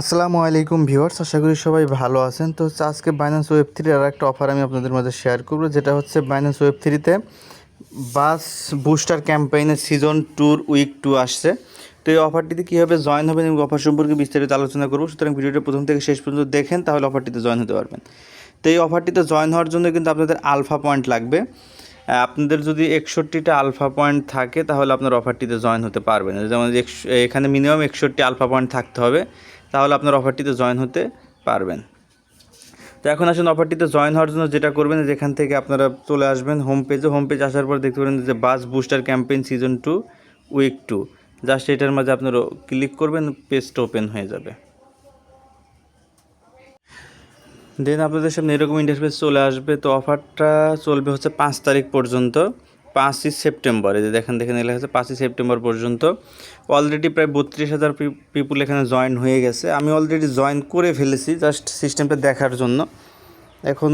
আসসালামু আলাইকুম ভিউয়ার্স, আশা করি সবাই ভালো আছেন। তো আজকে বাইন্যান্স ওয়েব থ্রির আর একটা অফার আমি আপনাদের মাঝে শেয়ার করবো, যেটা হচ্ছে বাইন্যান্স ওয়েব থ্রিতে বাস বুস্টার ক্যাম্পেইনের সিজন 2 উইক 2 আসছে। তো এই অফারটিতে কীভাবে জয়েন হবেন এবং অফার সম্পর্কে বিস্তারিত আলোচনা করবো, সুতরাং ভিডিওটা প্রথম থেকে শেষ পর্যন্ত দেখেন, তাহলে অফারটিতে জয়েন হতে পারবেন। তো এই অফারটিতে জয়েন হওয়ার জন্য কিন্তু আপনাদের আলফা পয়েন্ট লাগবে। আপনাদের যদি 61টা আলফা পয়েন্ট থাকে তাহলে আপনার অফারটিতে জয়েন হতে পারবেন। যেমন এখানে মিনিমাম 61টি আলফা পয়েন্ট থাকতে হবে, তাহলে আপনার অফারটিতে জয়েন হতে পারবেন। তো এখন আসুন অফারটিতে জয়েন হওয়ার জন্য যেটা করবেন, যেখান থেকে আপনারা চলে আসবেন হোম পেজ আসার পর দেখতে পারেন যে বাস booster campaign season 2 week 2, just এটার মাঝে আপনারা ক্লিক করবেন, পেজটা ওপেন হয়ে যাবে। দেন আপনাদের সামনে এরকম ইন্টারফেস চলে আসবে। তো অফারটা চলবে হচ্ছে 5 তারিখ পর্যন্ত, 5ই সেপ্টেম্বর। এই যে দেখেন লেখা আছে 5ই সেপ্টেম্বর পর্যন্ত। অলরেডি প্রায় 32,000 পিপুল এখানে জয়েন হয়ে গেছে। আমি অলরেডি জয়েন করে ফেলেছি জাস্ট সিস্টেমটা দেখার জন্য। এখন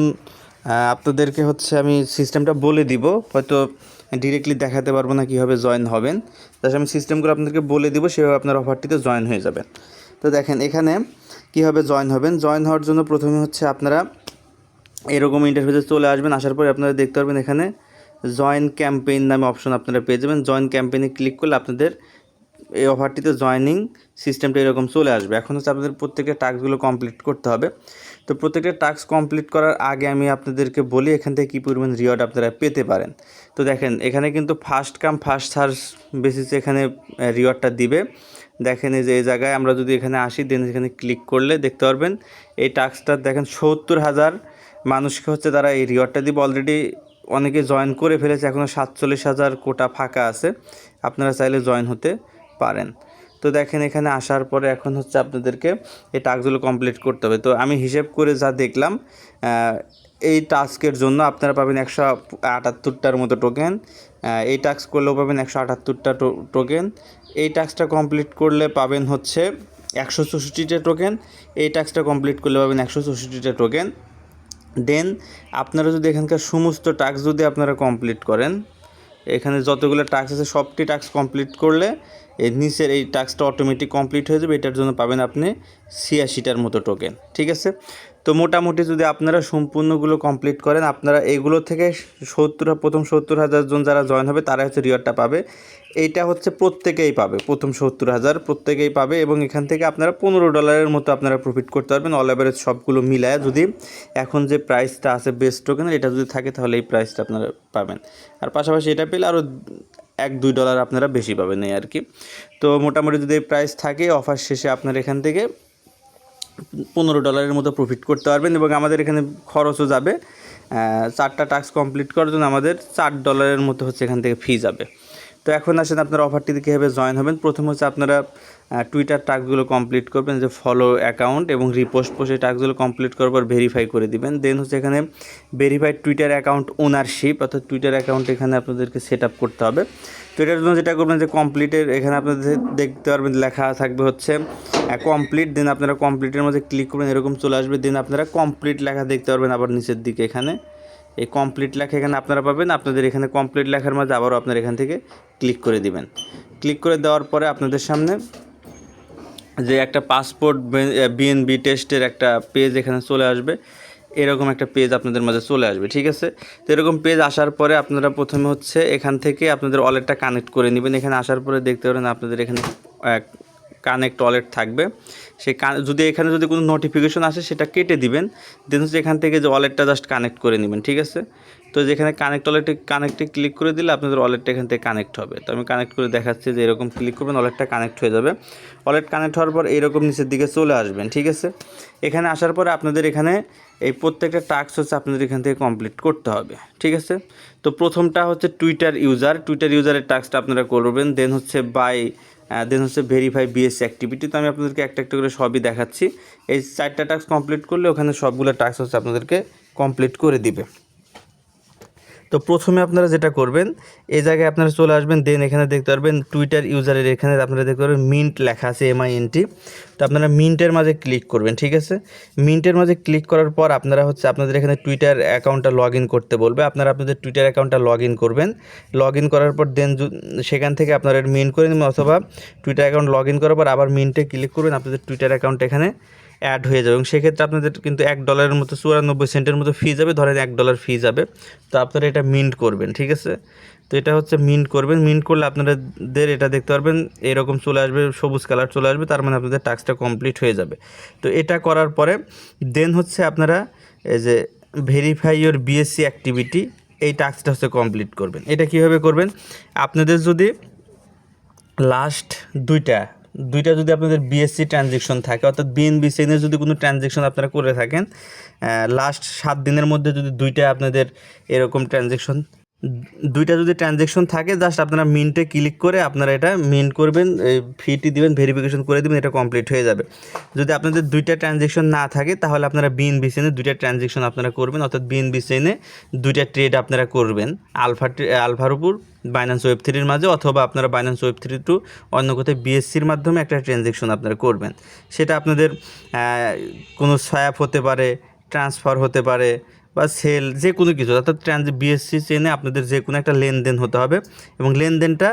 আপনাদেরকে হচ্ছে আমি সিস্টেমটা বলে দিব, হয়তো ডিরেক্টলি দেখাতে পারবো না কীভাবে জয়েন হবেন, জাস্ট আমি সিস্টেমগুলো আপনাদেরকে বলে দিব, সেভাবে আপনার অফারটিতে জয়েন হয়ে যাবেন। তো দেখেন এখানে কীভাবে জয়েন হবেন। জয়েন হওয়ার জন্য প্রথমে হচ্ছে আপনারা এরকম ইন্টারফেসে চলে আসবেন। আসার পরে আপনারা দেখতে পারবেন এখানে জয়েন ক্যাম্পেইন নামে অপশন আপনারা পেয়ে যাবেন। জয়েন ক্যাম্পেইনে ক্লিক করলে আপনাদের এই অফারটিতে জয়েনিং সিস্টেমটা এরকম চলে আসবে। এখন হচ্ছে আপনাদের প্রত্যেকটা টাস্কগুলো কমপ্লিট করতে হবে। তো প্রত্যেকটা টাস্ক কমপ্লিট করার আগে আমি আপনাদেরকে বলি এখান থেকে কী পরিমাণ রিওয়ার্ড আপনারা পেতে পারেন। তো দেখেন এখানে কিন্তু ফার্স্ট কাম ফার্স্ট সার্চ বেসিসে এখানে রিওয়ার্ডটা দিবে। দেখেন এই যে এই জায়গায় আমরা যদি এখানে আসি, দেন এখানে ক্লিক করলে দেখতে পারবেন এই টাস্কটা দেখেন 70,000 মানুষকে হচ্ছে তারা এই রিওয়ার্ডটা দিবে। অলরেডি অনেকে জয়েন করে ফেলেছে, এখনও 47,000 কোটা ফাঁকা আছে, আপনারা চাইলে জয়েন হতে পারেন। তো দেখেন এখানে আসার পরে এখন হচ্ছে আপনাদেরকে এই টাস্কগুলো কমপ্লিট করতে হবে। তো আমি হিসেব করে যা দেখলাম, এই টাস্কের জন্য আপনারা পাবেন 178টার মতো টোকেন। এই টাস্ক করলেও পাবেন 178টা টোকেন। এই টাস্কটা কমপ্লিট করলে পাবেন হচ্ছে 164টা টোকেন। এই টাস্কটা কমপ্লিট করলে পাবেন 164টা টোকেন। দেন আপনারা যদি এখানকার সমস্ত টাস্ক যদি আপনারা কমপ্লিট করেন, এখানে যতগুলো টাস্ক আছে সবটি টাস্ক কমপ্লিট করলে এই নিচের এই টাস্কটা অটোমেটিক কমপ্লিট হয়ে যাবে। এটার জন্য পাবেন আপনি 86টার মতো টোকেন, ঠিক আছে। তো মোটামুটি যদি আপনারা সম্পূর্ণগুলো কমপ্লিট করেন, আপনারা এগুলো থেকে প্রথম 70,000 জন যারা জয়েন হবে তারা হচ্ছে রিওয়ার্ডটা পাবে। এইটা হচ্ছে প্রত্যেকেই পাবে, প্রথম 70,000 প্রত্যেকেই পাবে, এবং এখান থেকে আপনারা $15 মতো আপনারা প্রফিট করতে পারবেন অল অ্যাভারেজ সবগুলো মিলায়। যদি এখন যে প্রাইসটা আছে বেস্ট টোকেনের, এটা যদি থাকে তাহলে এই প্রাইসটা আপনারা পাবেন। আর পাশাপাশি এটা পেলে আরও $1-2 আপনারা বেশি পাবেন এই আর কি। তো মোটামুটি যদি এই প্রাইস থাকে, অফার শেষে আপনারা এখান থেকে $15 মতো প্রফিট করতে পারবেন। এবং আমাদের এখানে খরচও যাবে, 4টা টাস্ক কমপ্লিট করার জন্য আমাদের $4 মতো হচ্ছে এখান থেকে ফি যাবে। তো এখন আসেন আপনারা অফারটিতে কীভাবে জয়েন হবেন। প্রথম হচ্ছে আপনারা টুইটার টাস্কগুলো কমপ্লিট করবেন, যে ফলো অ্যাকাউন্ট এবং রিপোস্ট এই টাস্কগুলো কমপ্লিট করার পর ভেরিফাই করে দিবেন। দেন হচ্ছে এখানে ভেরিফাইড টুইটার অ্যাকাউন্ট ওনারশিপ, অর্থাৎ টুইটার অ্যাকাউন্ট এখানে আপনাদেরকে সেট আপ করতে হবে। তো এটার জন্য যেটা করবেন যে কমপ্লিটের এখানে আপনাদের দেখতে পারবেন লেখা থাকবে হচ্ছে কমপ্লিট। দেন আপনারা কমপ্লিটের মধ্যে ক্লিক করবেন, এরকম চলে আসবে। দেন আপনারা কমপ্লিট লেখা দেখতে পারবেন আবার নিচের দিকে, এখানে এই কমপ্লিট লেখা এখানে আপনারা পাবেন। আপনাদের এখানে কমপ্লিট লেখার মাঝে আবারও আপনারা এখান থেকে ক্লিক করে দিবেন। ক্লিক করে দেওয়ার পরে আপনাদের সামনে যে একটা পাসপোর্ট বিএনবি টেস্টের একটা পেজ এখানে চলে আসবে, এরকম একটা পেজ আপনাদের মাঝে চলে আসবে, ঠিক আছে। তো এরকম পেজ আসার পরে আপনারা প্রথমে হচ্ছে এখান থেকে আপনাদের ওয়ালেটটা কানেক্ট করে নেবেন। এখানে আসার পরে দেখতে পারেন আপনাদের এখানে কানেক্ট ওয়ালেট থাকবে। সেই যদি এখানে যদি কোনো নোটিফিকেশন আসে সেটা কেটে দিবেন। দেন হচ্ছে এখান থেকে যে ওয়ালেটটা জাস্ট কানেক্ট করে নেবেন, ঠিক আছে। তো যেখানে কানেক্টে ক্লিক করে দিলে আপনাদের ওয়ালেটটা এখান থেকে কানেক্ট হবে। তো আমি কানেক্ট করে দেখাচ্ছি, যে এরকম ক্লিক করবেন, ওয়ালেটটা কানেক্ট হয়ে যাবে। ওয়ালেট কানেক্ট হওয়ার পর এইরকম নিচের দিকে চলে আসবেন, ঠিক আছে। এখানে আসার পরে আপনাদের এখানে এই প্রত্যেকটা টাস্ক হচ্ছে আপনাদের এখান থেকে কমপ্লিট করতে হবে, ঠিক আছে। তো প্রথমটা হচ্ছে টুইটার ইউজারের টাস্কটা আপনারা করবেন। দেন হচ্ছে ভেরিফাই বিএসসি অ্যাক্টিভিটি। তো আমি আপনাদেরকে একটা একটা করে সবই দেখাচ্ছি। এই 4টা টাস্ক কমপ্লিট করলে ওখানে সবগুলো টাস্ক হচ্ছে আপনাদেরকে কমপ্লিট করে দিবে। তো প্রথমে আপনারা যেটা করবেন, এই জায়গায় আপনারা চলে আসবেন, দেন এখানে দেখতে পারবেন টুইটার ইউজারের এখানে আপনারা দেখতে পারবেন মিন্ট লেখা আছে, MINT। তো আপনারা মিন্টের মাঝে ক্লিক করবেন, ঠিক আছে। মিন্টের মাঝে ক্লিক করার পর আপনারা হচ্ছে আপনাদের এখানে টুইটার অ্যাকাউন্টটা লগ ইন করতে বলবে, আপনারা আপনাদের টুইটার অ্যাকাউন্টটা লগ ইন করবেন। লগ ইন করার পর দেন সেখান থেকে আপনারা মিন্ট করে নেবেন, অথবা টুইটার অ্যাকাউন্ট লগ ইন করার পর আবার মিন্টে ক্লিক করবেন, আপনাদের টুইটার অ্যাকাউন্ট এখানে অ্যাড হয়ে যাবে। এবং সেক্ষেত্রে আপনাদের কিন্তু $1 মতো 94 সেন্টের মতো ফি যাবে, ধরেন $1 ফি যাবে। তো আপনারা এটা মিন্ট করবেন, ঠিক আছে। তো এটা হচ্ছে মিন্ট করবেন। মিন্ট করলে আপনাদের এটা দেখতে পারবেন এরকম চলে আসবে, সবুজ কালার চলে আসবে, তার মানে আপনাদের টাস্কটা কমপ্লিট হয়ে যাবে। তো এটা করার পরে দেন হচ্ছে আপনারা এই যে ভেরিফাই ইওর BSC অ্যাক্টিভিটি, এই টাস্কটা হচ্ছে কমপ্লিট করবেন। এটা কীভাবে করবেন, আপনাদের যদি লাস্ট দুইটা যদি আপনাদের BSC ট্রানজ্যাকশন থাকে, অর্থাৎ BNB চেইনের যদি কোনো ট্রানজ্যাকশন আপনারা করে থাকেন, লাস্ট 7 দিনের মধ্যে যদি দুইটা আপনাদের এরকম দুইটা যদি ট্রানজ্যাকশন থাকে, জাস্ট আপনারা মিন্টে ক্লিক করে আপনারা এটা মিন্ট করবেন, ফিটি দিবেন, ভেরিফিকেশন করে দেবেন, এটা কমপ্লিট হয়ে যাবে। যদি আপনাদের দুইটা ট্রানজ্যাকশন না থাকে, তাহলে আপনারা BNB চেইনে দুইটা ট্রানজ্যাকশন আপনারা করবেন, অর্থাৎ BNB চেইনে দুইটা ট্রেড আপনারা করবেন, আলফার উপর বাইন্যান্স ওয়েব3 মাঝে, অথবা আপনারা বাইন্যান্স ওয়েব3 টু অন্য কোথাও BSCর মাধ্যমে একটা ট্রানজ্যাকশন আপনারা করবেন। সেটা আপনাদের কোনো সোয়াপ হতে পারে, ট্রান্সফার হতে পারে, বা সেল, যে কোনো কিছু, অর্থাৎ BSC চেনে আপনাদের যে কোনো একটা লেনদেন হতে হবে, এবং লেনদেনটা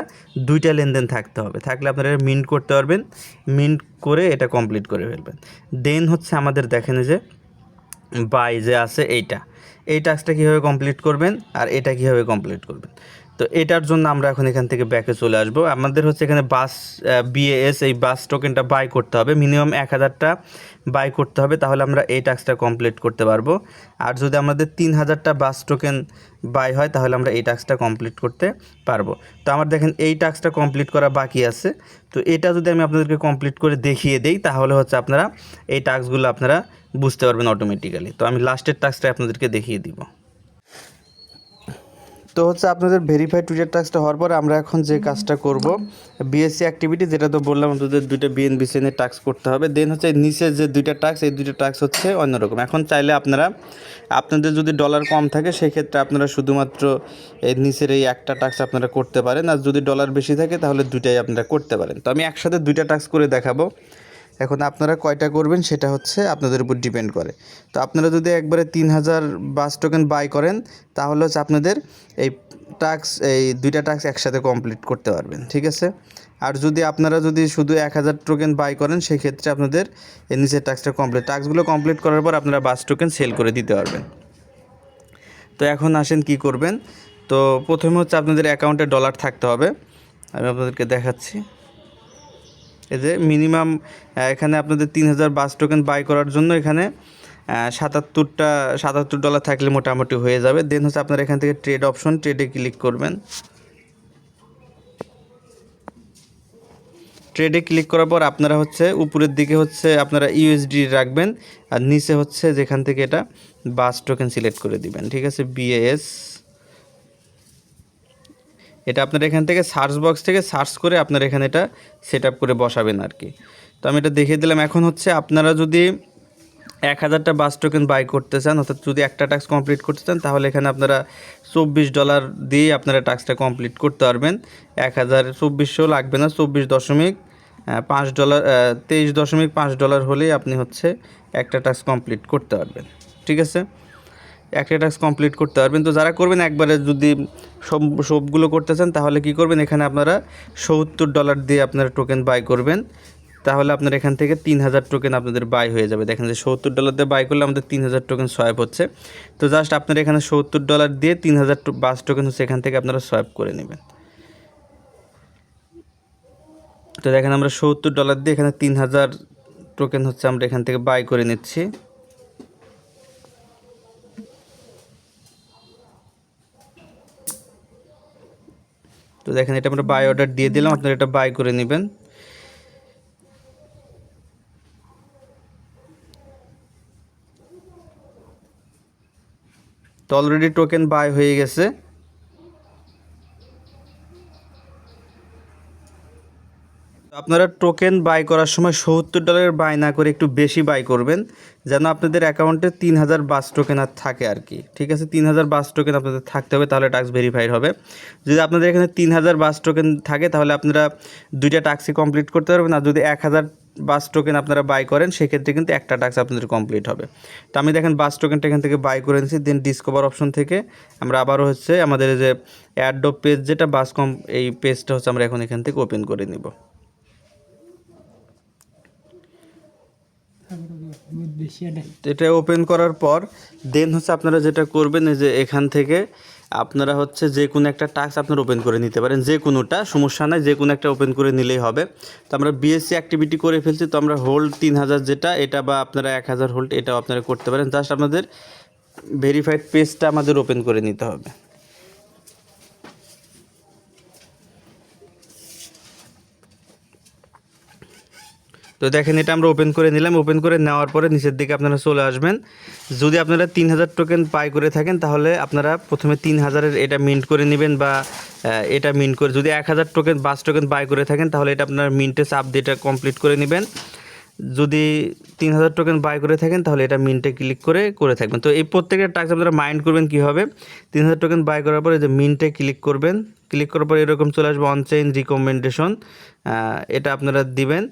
দুইটা লেনদেন থাকতে হবে, থাকলে আপনারা মিন্ট করতে পারবেন। মিন্ট করে এটা কমপ্লিট করে ফেলবেন। দেন হচ্ছে আমাদের দেখেন যে বাই যে আছে এই টাস্কটা কীভাবে কমপ্লিট করবেন আর এটা কীভাবে কমপ্লিট করবেন। তো এটার জন্য আমরা এখন এখান থেকে ব্যাকে চলে আসবো। আমাদের হচ্ছে এখানে BAS এই বাস টোকেনটা বাই করতে হবে, মিনিমাম 1000টা বাই করতে হবে, তাহলে আমরা এই টাস্কটা কমপ্লিট করতে পারবো। আর যদি আমাদের 3000টা বাস টোকেন বাই হয়, তাহলে আমরা এই টাস্কটা কমপ্লিট করতে পারবো। তো আমার দেখেন এই টাস্কটা কমপ্লিট করা বাকি আছে। তো এটা যদি আমি আপনাদেরকে কমপ্লিট করে দেখিয়ে দেই, তাহলে হচ্ছে আপনারা এই টাস্কগুলো আপনারা বুঝতে পারবেন অটোমেটিক্যালি। তো আমি লাস্টের টাস্কটা আপনাদেরকে দেখিয়ে দিব। তো হচ্ছে আপনাদের ভেরিফাইড টুইটার টাস্কটা হওয়ার পর আমরা এখন যে কাজটা করব, BSC অ্যাক্টিভিটি, যেটা তো বললাম আপনাদের দুইটা BNB চেইনের টাস্ক করতে হবে। দেন হচ্ছে নিচে যে দুইটা টাস্ক, এই দুইটা টাস্ক হচ্ছে অন্যরকম। এখন চাইলে আপনাদের যদি ডলার কম থাকে, সেক্ষেত্রে আপনারা শুধুমাত্র এই নিচের এই একটা টাস্ক আপনারা করতে পারেন, আর যদি ডলার বেশি থাকে তাহলে দুইটাই আপনারা করতে পারেন। তো আমি একসাথে দুইটা টাস্ক করে দেখাবো। এখন আপনারা কয়টা করবেন সেটা হচ্ছে আপনাদের উপর ডিপেন্ড করে। তো আপনারা যদি একবারে 3000 বাস টোকেন বাই করেন, তাহলে হচ্ছে আপনাদের এই দুইটা টাস্ক একসাথে কমপ্লিট করতে পারবেন, ঠিক আছে। আর যদি আপনারা শুধু 1000 টোকেন বাই করেন, সেক্ষেত্রে আপনাদের এই নিচের টাস্কগুলো কমপ্লিট করার পর আপনারা বাস টোকেন সেল করে দিতে পারবেন। তো এখন আসেন কি করবেন। তো প্রথমে হচ্ছে আপনাদের অ্যাকাউন্টে ডলার থাকতে হবে, আমি আপনাদেরকে দেখাচ্ছি। এই যে মিনিমাম এখানে আপনাদের 3000 বাস টোকেন বাই করার জন্য এখানে $77 থাকলে মোটামুটি হয়ে যাবে। দেন হচ্ছে আপনারা এখান থেকে ট্রেড অপশন, ট্রেডে ক্লিক করবেন। ট্রেডে ক্লিক করার পর আপনারা হচ্ছে উপরের দিকে হচ্ছে আপনারা USD রাখবেন, আর নিচে হচ্ছে যেখান থেকে এটা বাস টোকেন সিলেক্ট করে দিবেন, ঠিক আছে। BAS এটা আপনারা এখান থেকে সার্চ বক্স থেকে সার্চ করে আপনারা এখানে এটা সেট আপ করে বসাবেন আর কি। তো আমি এটা দেখিয়ে দিলাম। এখন হচ্ছে আপনারা যদি 1000টা বাস টোকেন বাই করতে চান, অর্থাৎ যদি একটা টাস্ক কমপ্লিট করতে চান, তাহলে এখানে আপনারা $24 দিয়ে আপনারা টাস্কটা কমপ্লিট করতে পারবেন। 2400 লাগবে না, $24.5 $23.5 হলেই আপনি হচ্ছে একটা টাস্ক কমপ্লিট করতে পারবেন, ঠিক আছে। একটা টাস্ক কমপ্লিট করতে পারবেন। তো যারা করবেন একবারে যদি সবগুলো করতে চান, তাহলে কি করবেন, এখানে আপনারা $70 দিয়ে আপনারা টোকেন বাই করবেন, তাহলে আপনার এখান থেকে 3000 টোকেন আপনাদের বাই হয়ে যাবে। দেখেন যে $70 দিয়ে বাই করলে আমাদের 3000 টোকেন সোয়াইপ হচ্ছে। তো জাস্ট আপনারা এখানে $70 দিয়ে 3000 বাস টোকেন হচ্ছে এখান থেকে আপনারা সোয়াইপ করে নেবেন। তো দেখেন আমরা $70 দিয়ে এখানে 3000 টোকেন হচ্ছে আমরা এখান থেকে বাই করে নিচ্ছি। তো দেখেন এটা আমরা বাই অর্ডার দিয়ে দিলাম, আপনারা এটা বাই করে নেবেন। তো অলরেডি টোকেন বাই হয়ে গেছে। আপনারা টোকেন বাই করার সময় $70 বাই না করে একটু বেশি বাই করবেন, যেন আপনাদের অ্যাকাউন্টে 3000 বাস টোকেন আর থাকে আর কি। ঠিক আছে, 3000 বাস টোকেন আপনাদের থাকতে হবে, তাহলে টাস্ক ভেরিফাইড হবে। যদি আপনাদের এখানে 3000 বাস টোকেন থাকে তাহলে আপনারা 2টা টাস্কই কমপ্লিট করতে পারবেন। আর যদি 1000 বাস টোকেন আপনারা বাই করেন সেক্ষেত্রে কিন্তু একটা টাস্ক আপনাদের কমপ্লিট হবে। তো আমি দেখেন বাস টোকেনটা এখান থেকে বাই করে নিয়েছি। দেন ডিসকভার অপশন থেকে আমরা আবারও হচ্ছে আমাদের যে অ্যাডোব পেজ যেটা এই পেজটা হচ্ছে আমরা এখন এখান থেকে ওপেন করে নিব। এটা ওপেন করার পর দেন হচ্ছে আপনারা যেটা করবেন যে এখান থেকে আপনারা হচ্ছে যে কোনো একটা টাস্ক আপনারা ওপেন করে নিতে পারেন, যে কোনোটা সমস্যা নাই, যে কোনো একটা ওপেন করে নিলেই হবে। তো আমরা বিএসসি অ্যাক্টিভিটি করে ফেলছি, তো আমরা হোল্ড 3000 যেটা এটা বা আপনারা 1000 হোল্ড এটাও আপনারা করতে পারেন। জাস্ট আপনাদের ভেরিফাইড পেজটা আমাদের ওপেন করে নিতে হবে। তো দেখেন এটা আমরা ওপেন করে নিলাম। ওপেন করে নেওয়ার পরে নিচের দিকে আপনারা চলে আসবেন। যদি আপনারা 3000 টোকেন বাই করে থাকেন তাহলে আপনারা প্রথমে 3000-এর এটা মিন্ট করে নেবেন, বা এটা মিন্ট করে, যদি 1000 টোকেন বাস টোকেন বাই করে থাকেন তাহলে এটা আপনারা মিন্টে চাপ দিয়ে এটা কমপ্লিট করে নেবেন। যদি 3000 টোকেন বাই করে থাকেন তাহলে এটা মিন্টে ক্লিক করে থাকবেন। তো এই প্রত্যেকটা টাস্ক আপনারা মাইন্ড করবেন কীভাবে। 3000 টোকেন বাই করার পরে যে মিন্টে ক্লিক করবেন, ক্লিক করার পর এরকম চলে আসবে অনচেইন রিকমেন্ডেশন, এটা আপনারা দিবেন।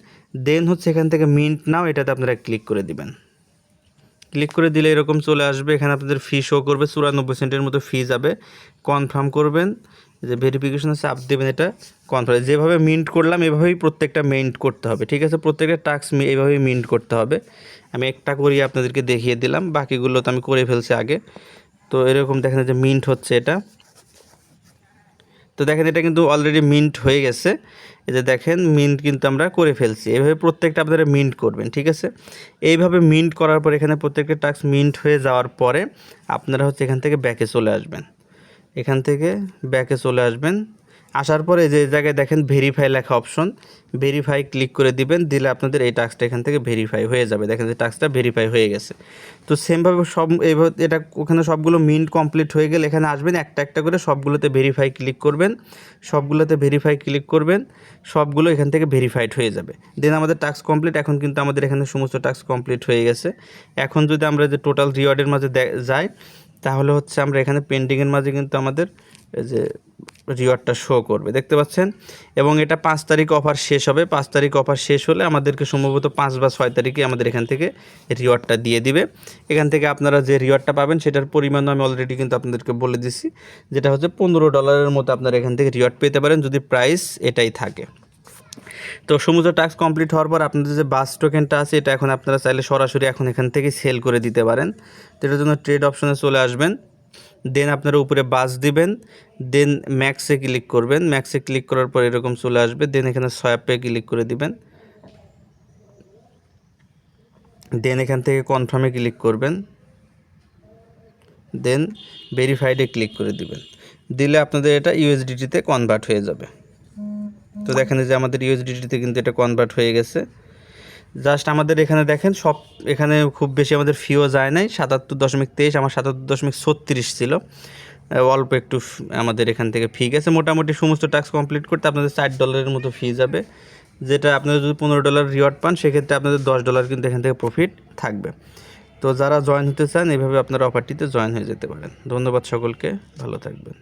দেন হচ্ছে এখান থেকে মিন্ট নাও এটাতে আপনারা ক্লিক করে দিবেন। ক্লিক করে দিলে এরকম চলে আসবে, এখানে আপনাদের ফি শো করবে 94 সেন্টের মতো ফি যাবে। কনফার্ম করবেন, যে ভেরিফিকেশনে চাপ দেবেন, এটা কনফার্ম। যেভাবে মিন্ট করলাম এভাবেই প্রত্যেকটা মিন্ট করতে হবে। ঠিক আছে, প্রত্যেকটা টাস্ক এইভাবেই মিন্ট করতে হবে। আমি একটা করিয়ে আপনাদেরকে দেখিয়ে দিলাম, বাকিগুলো তো আমি করে ফেলছি আগে। তো এরকম দেখেন যে মিন্ট হচ্ছে এটা। তো দেখেন এটা কিন্তু অলরেডি মিন্ট হয়ে গেছে। এই যে দেখেন মিন্ট কিন্তু আমরা করে ফেলছি। এইভাবে প্রত্যেকটা আপনারা মিন্ট করবেন। ঠিক আছে, এইভাবে মিন্ট করার পর এখানে প্রত্যেকটা টাস্ক মিন্ট হয়ে যাওয়ার পরে আপনারা হচ্ছে এখান থেকে ব্যাকে চলে আসবেন। এখান থেকে ব্যাকে চলে আসবেন, আসার পরে যে জায়গায় দেখেন ভেরিফাই লেখা অপশন, ভেরিফাই ক্লিক করে দিবেন। দিলে আপনাদের এই টাস্কটা এখান থেকে ভেরিফাই হয়ে যাবে। দেখেন যে টাস্কটা ভেরিফাই হয়ে গেছে। তো সেমভাবে এইভাবে এটা ওখানে সবগুলো মিন্ট কমপ্লিট হয়ে গেলে এখানে আসবেন, একটা একটা করে সবগুলোতে ভেরিফাই ক্লিক করবেন, সবগুলোতে ভেরিফাই ক্লিক করবেন, সবগুলো এখান থেকে ভেরিফাইড হয়ে যাবে। দেন আমাদের টাস্ক কমপ্লিট। এখন কিন্তু আমাদের এখানে সমস্ত টাস্ক কমপ্লিট হয়ে গেছে। এখন যদি আমরা যে টোটাল রিওয়ার্ডের মাঝে যাই তাহলে হচ্ছে আমরা এখানে পেন্ডিংয়ের মাঝে কিন্তু আমাদের যে রিওয়ার্ডটা শো করবে, দেখতে পাচ্ছেন। এবং এটা 5 তারিখ অফার শেষ হবে। 5 তারিখ অফার শেষ হলে আমাদেরকে সম্ভবত 5 বা 6 তারিখে আমাদের এখান থেকে রিওয়ার্ডটা দিয়ে দিবে। এখান থেকে আপনারা যে রিওয়ার্ডটা পাবেন সেটার পরিমাণও আমি অলরেডি কিন্তু আপনাদেরকে বলে দিচ্ছি, যেটা হচ্ছে $15 মতো আপনারা এখান থেকে রিওয়ার্ড পেতে পারেন যদি প্রাইস এটাই থাকে। তো সমস্ত টাস্ক কমপ্লিট হওয়ার পর আপনাদের যে বাস টোকেনটা আছে এটা এখন আপনারা চাইলে সরাসরি এখন এখান থেকে সেল করে দিতে পারেন। তো এটার জন্য ট্রেড অপশনে চলে আসবেন। দেন আপনারা উপরে বাস দিবেন, দেন ম্যাক্সে ক্লিক করবেন। ম্যাক্সে ক্লিক করার পর এরকম চলে আসবে। দেন এখানে সোয়াপে ক্লিক করে দিবেন। দেন এখান থেকে কনফার্মে ক্লিক করবেন। দেন ভেরিফাইডে ক্লিক করে দিবেন। দিলে আপনাদের এটা ইউএসডিটিতে কনভার্ট হয়ে যাবে। তো দেখেন যে আমাদের ইউএসডিটিতে কিন্তু এটা কনভার্ট হয়ে গেছে। জাস্ট আমাদের এখানে দেখেন সব, এখানে খুব বেশি আমাদের ফিও যায় নাই। 77.23, আমার 77.36 ছিল। অল্প একটু আমাদের এখান থেকে ফি গেছে। মোটামুটি সমস্ত টাস্ক কমপ্লিট করতে আপনাদের $60 মতো ফি যাবে। যেটা আপনারা যদি $15 রিওয়ার্ড পান সেক্ষেত্রে আপনাদের $10 কিন্তু এখান থেকে প্রফিট থাকবে। তো যারা জয়েন হতে চান এইভাবে আপনারা অফারটিতে জয়েন হয়ে যেতে পারেন। ধন্যবাদ সকলকে, ভালো থাকবেন।